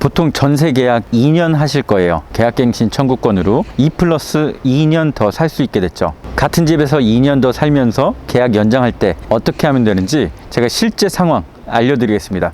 보통 전세 계약 2년 하실 거예요. 계약갱신 청구권으로 2 플러스 2년 더 살 수 있게 됐죠. 같은 집에서 2년 더 살면서 계약 연장할 때 어떻게 하면 되는지 제가 실제 상황 알려드리겠습니다.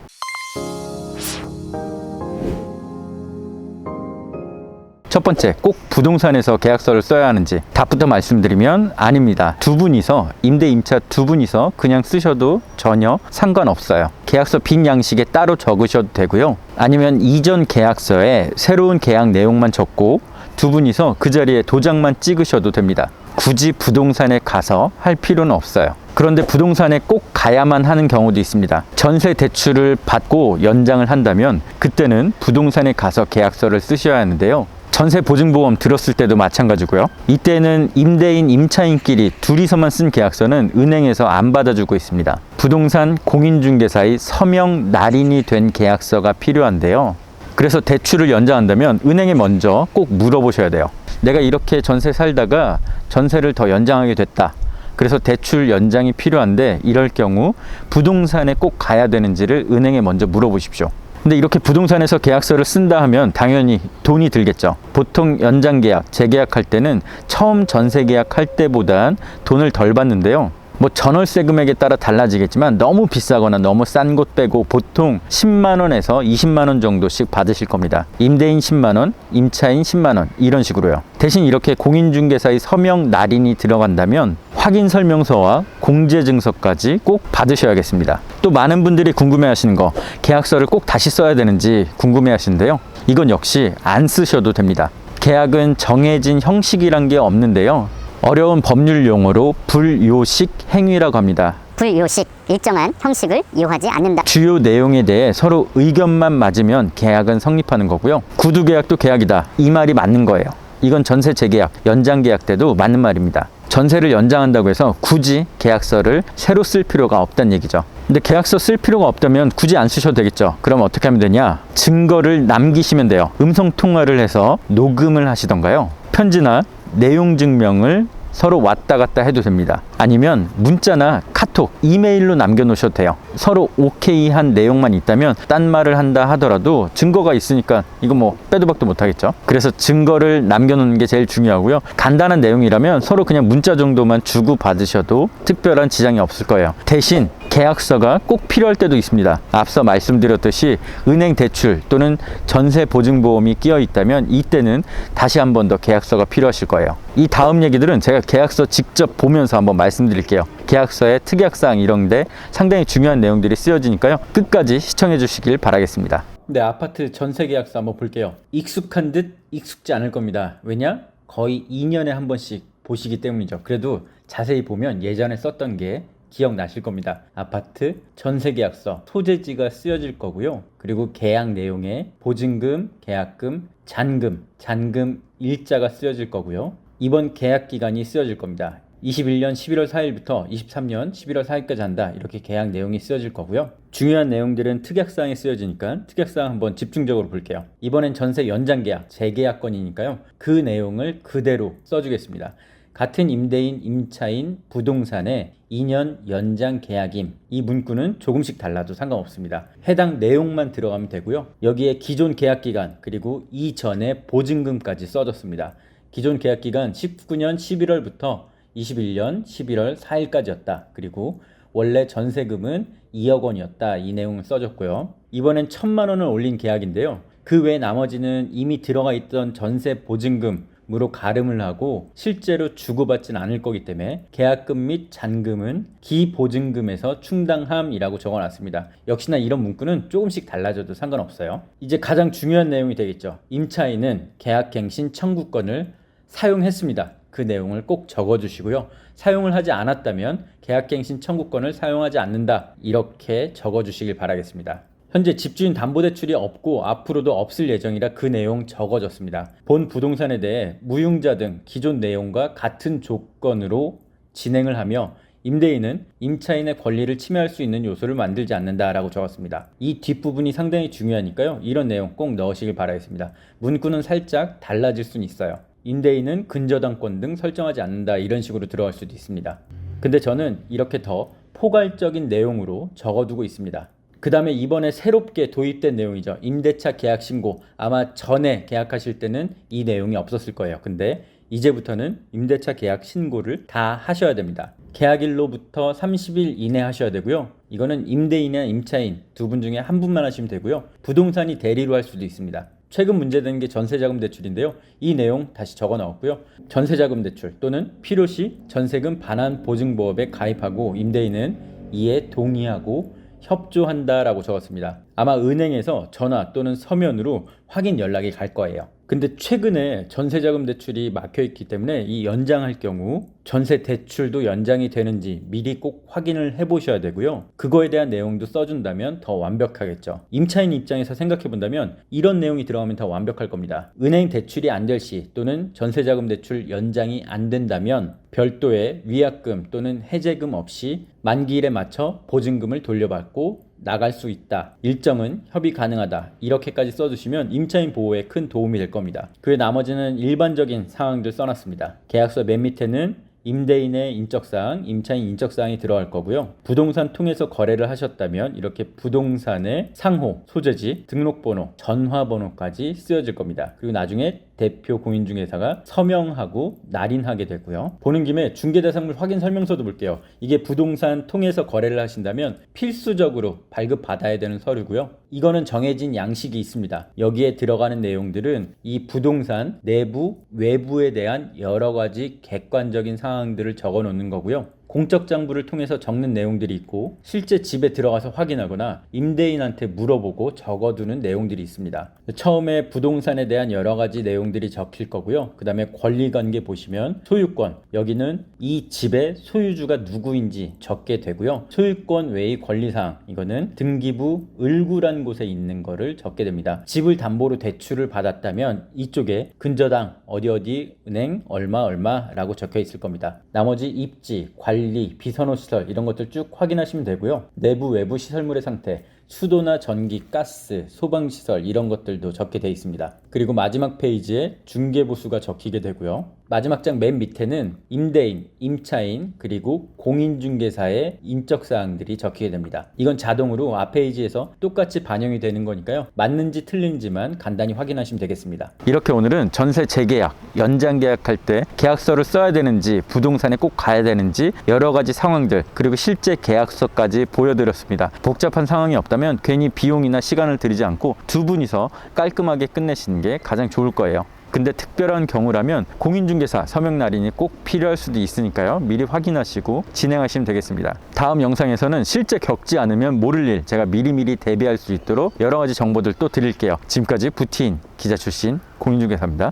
첫 번째, 꼭 부동산에서 계약서를 써야 하는지 답부터 말씀드리면 아닙니다. 두 분이서, 임대 임차 두 분이서 그냥 쓰셔도 전혀 상관없어요. 계약서 빈 양식에 따로 적으셔도 되고요. 아니면 이전 계약서에 새로운 계약 내용만 적고 두 분이서 그 자리에 도장만 찍으셔도 됩니다. 굳이 부동산에 가서 할 필요는 없어요. 그런데 부동산에 꼭 가야만 하는 경우도 있습니다. 전세 대출을 받고 연장을 한다면 그때는 부동산에 가서 계약서를 쓰셔야 하는데요. 전세 보증보험 들었을 때도 마찬가지고요. 이때는 임대인, 임차인끼리 둘이서만 쓴 계약서는 은행에서 안 받아주고 있습니다. 부동산 공인중개사의 서명 날인이 된 계약서가 필요한데요. 그래서 대출을 연장한다면 은행에 먼저 꼭 물어보셔야 돼요. 내가 이렇게 전세 살다가 전세를 더 연장하게 됐다. 그래서 대출 연장이 필요한데 이럴 경우 부동산에 꼭 가야 되는지를 은행에 먼저 물어보십시오. 근데 이렇게 부동산에서 계약서를 쓴다 하면 당연히 돈이 들겠죠. 보통 연장 계약, 재계약할 때는 처음 전세 계약할 때보단 돈을 덜 받는데요. 뭐 전월세 금액에 따라 달라지겠지만 너무 비싸거나 너무 싼 곳 빼고 보통 10만 원에서 20만 원 정도씩 받으실 겁니다. 임대인 10만 원, 임차인 10만 원 이런 식으로요. 대신 이렇게 공인중개사의 서명 날인이 들어간다면 확인 설명서와 공제 증서까지 꼭 받으셔야겠습니다. 또 많은 분들이 궁금해하시는 거, 계약서를 꼭 다시 써야 되는지 궁금해하시는데요. 이건 역시 안 쓰셔도 됩니다. 계약은 정해진 형식이란 게 없는데요. 어려운 법률 용어로 불요식 행위라고 합니다. 불요식, 일정한 형식을 이용하지 않는다. 주요 내용에 대해 서로 의견만 맞으면 계약은 성립하는 거고요. 구두 계약도 계약이다. 이 말이 맞는 거예요. 이건 전세 재계약, 연장 계약 때도 맞는 말입니다. 전세를 연장한다고 해서 굳이 계약서를 새로 쓸 필요가 없다는 얘기죠. 근데 계약서 쓸 필요가 없다면 굳이 안 쓰셔도 되겠죠. 그럼 어떻게 하면 되냐? 증거를 남기시면 돼요. 음성 통화를 해서 녹음을 하시던가요. 편지나 내용 증명을 서로 왔다 갔다 해도 됩니다. 아니면 문자나 카톡, 이메일로 남겨놓으셔도 돼요. 서로 오케이 한 내용만 있다면 딴 말을 한다 하더라도 증거가 있으니까 이거 뭐 빼도 박도 못하겠죠. 그래서 증거를 남겨놓는 게 제일 중요하고요. 간단한 내용이라면 서로 그냥 문자 정도만 주고 받으셔도 특별한 지장이 없을 거예요. 대신 계약서가 꼭 필요할 때도 있습니다. 앞서 말씀드렸듯이 은행 대출 또는 전세 보증보험이 끼어 있다면 이때는 다시 한 번 더 계약서가 필요하실 거예요. 이 다음 얘기들은 제가 계약서 직접 보면서 한번 말씀드릴게요. 계약서의 특약사항 이런데 상당히 중요한 내용들이 쓰여지니까요. 끝까지 시청해 주시길 바라겠습니다. 네, 아파트 전세 계약서 한번 볼게요. 익숙한 듯 익숙지 않을 겁니다. 왜냐? 거의 2년에 한 번씩 보시기 때문이죠. 그래도 자세히 보면 예전에 썼던 게 기억나실 겁니다. 아파트 전세 계약서 소재지가 쓰여질 거고요. 그리고 계약 내용에 보증금, 계약금, 잔금 일자가 쓰여질 거고요. 이번 계약 기간이 쓰여질 겁니다. 21년 11월 4일부터 23년 11월 4일까지 한다. 이렇게 계약 내용이 쓰여질 거고요. 중요한 내용들은 특약사항에 쓰여지니까 특약사항 한번 집중적으로 볼게요. 이번엔 전세 연장 계약, 재계약건이니까요. 그 내용을 그대로 써주겠습니다. 같은 임대인, 임차인, 부동산에 2년 연장 계약임. 이 문구는 조금씩 달라도 상관없습니다. 해당 내용만 들어가면 되고요. 여기에 기존 계약 기간 그리고 이전에 보증금까지 써줬습니다. 기존 계약 기간 19년 11월부터 21년 11월 4일까지였다. 그리고 원래 전세금은 2억 원이었다. 이 내용을 써줬고요. 이번엔 1,000만 원을 올린 계약인데요. 그 외 나머지는 이미 들어가 있던 전세 보증금으로 가름을 하고 실제로 주고받지는 않을 거기 때문에 계약금 및 잔금은 기보증금에서 충당함이라고 적어놨습니다. 역시나 이런 문구는 조금씩 달라져도 상관없어요. 이제 가장 중요한 내용이 되겠죠. 임차인은 계약갱신 청구권을 사용했습니다. 그 내용을 꼭 적어주시고요. 사용을 하지 않았다면 계약갱신 청구권을 사용하지 않는다. 이렇게 적어주시길 바라겠습니다. 현재 집주인 담보대출이 없고 앞으로도 없을 예정이라 그 내용 적어줬습니다. 본 부동산에 대해 무융자 등 기존 내용과 같은 조건으로 진행을 하며 임대인은 임차인의 권리를 침해할 수 있는 요소를 만들지 않는다라고 적었습니다. 이 뒷부분이 상당히 중요하니까요. 이런 내용 꼭 넣으시길 바라겠습니다. 문구는 살짝 달라질 수는 있어요. 임대인은 근저당권 등 설정하지 않는다 이런 식으로 들어갈 수도 있습니다. 근데 저는 이렇게 더 포괄적인 내용으로 적어두고 있습니다. 그 다음에 이번에 새롭게 도입된 내용이죠. 임대차 계약 신고. 아마 전에 계약하실 때는 이 내용이 없었을 거예요. 근데 이제부터는 임대차 계약 신고를 다 하셔야 됩니다. 계약일로부터 30일 이내 하셔야 되고요. 이거는 임대인이나 임차인 두 분 중에 한 분만 하시면 되고요. 부동산이 대리로 할 수도 있습니다. 최근 문제되는 게 전세자금 대출인데요. 이 내용 다시 적어 넣었고요. 전세자금 대출 또는 필요시 전세금 반환 보증보험에 가입하고 임대인은 이에 동의하고 협조한다라고 적었습니다. 아마 은행에서 전화 또는 서면으로 확인 연락이 갈 거예요. 근데 최근에 전세자금 대출이 막혀있기 때문에 이 연장할 경우 전세 대출도 연장이 되는지 미리 꼭 확인을 해보셔야 되고요. 그거에 대한 내용도 써준다면 더 완벽하겠죠. 임차인 입장에서 생각해본다면 이런 내용이 들어가면 더 완벽할 겁니다. 은행 대출이 안 될 시 또는 전세자금 대출 연장이 안 된다면 별도의 위약금 또는 해제금 없이 만기일에 맞춰 보증금을 돌려받고 나갈 수 있다. 일정은 협의 가능하다. 이렇게까지 써주시면 임차인 보호에 큰 도움이 될 겁니다. 그 나머지는 일반적인 상황들 써놨습니다. 계약서 맨 밑에는 임대인의 인적사항, 임차인 인적사항이 들어갈 거고요. 부동산 통해서 거래를 하셨다면 이렇게 부동산의 상호, 소재지, 등록번호, 전화번호까지 쓰여질 겁니다. 그리고 나중에 대표 공인중개사가 서명하고 날인하게 되고요. 보는 김에 중개대상물 확인 설명서도 볼게요. 이게 부동산 통해서 거래를 하신다면 필수적으로 발급받아야 되는 서류고요. 이거는 정해진 양식이 있습니다. 여기에 들어가는 내용들은 이 부동산 내부, 외부에 대한 여러 가지 객관적인 상황들을 적어 놓는 거고요. 공적 장부를 통해서 적는 내용들이 있고 실제 집에 들어가서 확인하거나 임대인한테 물어보고 적어두는 내용들이 있습니다. 처음에 부동산에 대한 여러 가지 내용들이 적힐 거고요. 그 다음에 권리관계 보시면 소유권, 여기는 이 집의 소유주가 누구인지 적게 되고요. 소유권 외의 권리사항, 이거는 등기부 을구란 곳에 있는 거를 적게 됩니다. 집을 담보로 대출을 받았다면 이쪽에 근저당 어디 은행 얼마라고 적혀 있을 겁니다. 나머지 입지, 관리, 비선호시설 이런 것들 쭉 확인하시면 되고요. 내부 외부 시설물의 상태, 수도나 전기, 가스, 소방시설 이런 것들도 적게 되어 있습니다. 그리고 마지막 페이지에 중개보수가 적히게 되고요. 마지막 장 맨 밑에는 임대인, 임차인, 그리고 공인중개사의 인적사항들이 적히게 됩니다. 이건 자동으로 앞 페이지에서 똑같이 반영이 되는 거니까요. 맞는지 틀린지만 간단히 확인하시면 되겠습니다. 이렇게 오늘은 전세 재계약, 연장 계약할 때 계약서를 써야 되는지, 부동산에 꼭 가야 되는지 여러 가지 상황들, 그리고 실제 계약서까지 보여드렸습니다. 복잡한 상황이 없다면 괜히 비용이나 시간을 들이지 않고 두 분이서 깔끔하게 끝내시는 게 가장 좋을 거예요. 근데 특별한 경우라면 공인중개사 서명 날인이 꼭 필요할 수도 있으니까요. 미리 확인하시고 진행하시면 되겠습니다. 다음 영상에서는 실제 겪지 않으면 모를 일 제가 미리미리 대비할 수 있도록 여러 가지 정보들 또 드릴게요. 지금까지 부티인 기자 출신 공인중개사입니다.